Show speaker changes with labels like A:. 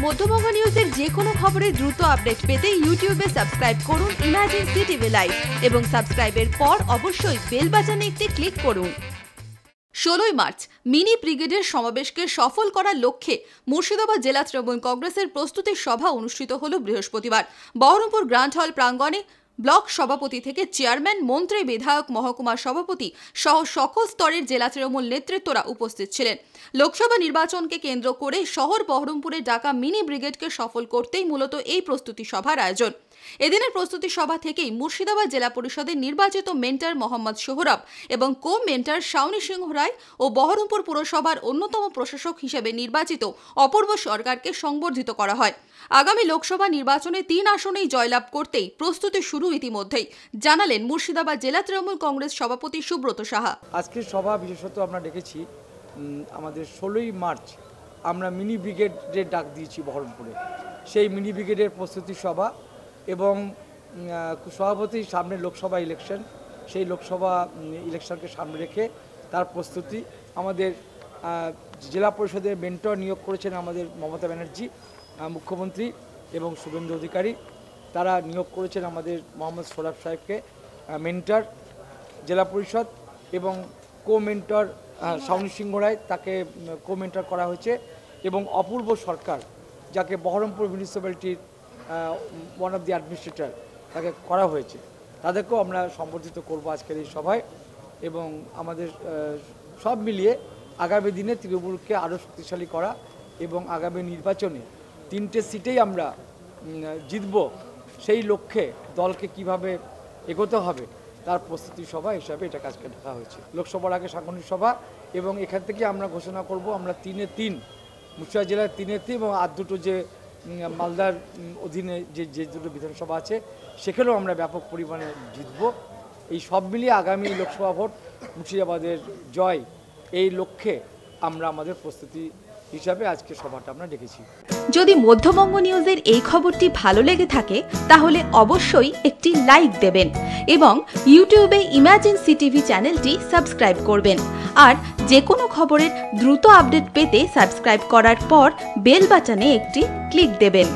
A: মধ্যবঙ্গ নিউজের যে কোনো খবরের দ্রুত আপডেট পেতে ইউটিউবে সাবস্ক্রাইব করুন ইমার্জেন্সি টিভি লাইভ এবং সাবস্ক্রাইবের পর অবশ্যই বেল বাটনে একটি ক্লিক করুন। 16 মার্চ মিনি ব্রিগেডের সমাবেশকে সফল করার লক্ষ্যে মুর্শিদাবাদ জেলা তৃণমূল কংগ্রেসের প্রস্তুতি সভা অনুষ্ঠিত হল বৃহস্পতিবার। বহরমপুর গ্র্যান্ড হল প্রাঙ্গণে ব্লক সভাপতি থেকে চেয়ারম্যান, মন্ত্রী, বিধায়ক, মহকুমা সভাপতি সহ সকল স্তরের জেলা তৃণমূল নেতৃত্বরা উপস্থিত ছিলেন। লোকসভা নির্বাচনকে কেন্দ্র করে শহর বহরমপুরে ডাকা মিনি ব্রিগেডকে সফল করতেই মূলত এই প্রস্তুতি সভার আয়োজন। এদিনের প্রস্তুতি সভা থেকেই মুর্শিদাবাদ জেলা পরিষদের নির্বাচিত মেন্টর মোহাম্মদ সোহরাব এবং কো মেন্টর শাওনি সিংহ রায় ও বহরমপুর পুরসভার অন্যতম প্রশাসক হিসেবে নির্বাচিত অপূর্ব সরকারকে সংবর্ধিত করা হয়। আগামী লোকসভা নির্বাচনে 3 আসনেই জয়লাভ করতেই প্রস্তুতি শুরু ইতিমধ্যেই, জানালেন মুর্শিদাবাদ জেলা তৃণমূল কংগ্রেস সভাপতি সুব্রত সাহা।
B: আজকের সভা বিশেষত আমরা ডেকেছি আমাদের 16ই মার্চ আমরা মিনি ব্রিগেডের ডাক দিয়েছি বহরমপুরে। সেই মিনি ব্রিগেডের প্রস্তুতি সভা এবং সভাপতির সামনে লোকসভা ইলেকশন, সেই লোকসভা ইলেকশনকে সামনে রেখে তার প্রস্তুতি। আমাদের জেলা পরিষদের মেন্টর নিয়োগ করেছেন আমাদের মমতা ব্যানার্জি মুখ্যমন্ত্রী এবং শুভেন্দু অধিকারী, তারা নিয়োগ করেছেন আমাদের মোহাম্মদ সোহরাব সাহেবকে মেন্টর জেলা পরিষদ, এবং কো মেন্টর শাওনি সিংহ রায়, তাকে কো মেন্টর করা হয়েছে, এবং অপূর্ব সরকার যাকে বহরমপুর মিউনিসিপ্যালিটির ওয়ান অফ দি অ্যাডমিনিস্ট্রেটর তাকে করা হয়েছে, তাদেরকেও আমরা সম্বর্ধিত করব আজকের এই সভায়। এবং আমাদের সব মিলিয়ে আগামী দিনে তৃণমূলকে আরও শক্তিশালী করা এবং আগামী নির্বাচনে 3টে সিটেই আমরা জিতব, সেই লক্ষ্যে দলকে কিভাবে এগোতে হবে তার প্রস্তুতি সভা হিসাবে এটা কাজকে ডাকা হয়েছে। লোকসভার আগে সাংগঠনিক সভা, এবং এখান থেকে আমরা ঘোষণা করব আমরা 3-3 মুর্শিদাবাদ জেলার 3-3 এবং আর দুটো যে মালদার অধীনে যে দুটো বিধানসভা আছে সেখানেও আমরা ব্যাপক পরিমাণে জিতব। এই সব মিলিয়ে আগামী লোকসভা ভোট মুর্শিদাবাদের জয়, এই লক্ষ্যে আমরা আমাদের প্রস্তুতি হিসাবে আজকে সভাটা আমরা ডেকেছি।
A: যদি মধ্যবঙ্গ নিউজের এই খবরটি ভালো লেগে থাকে তাহলে অবশ্যই একটি লাইক দেবেন এবং ইউটিউবে ইমার্জেন্সি টিভি চ্যানেলটি সাবস্ক্রাইব করবেন। আর যে কোনো খবরের দ্রুত আপডেট পেতে সাবস্ক্রাইব করার পর বেল বাটনে একটি ক্লিক দেবেন।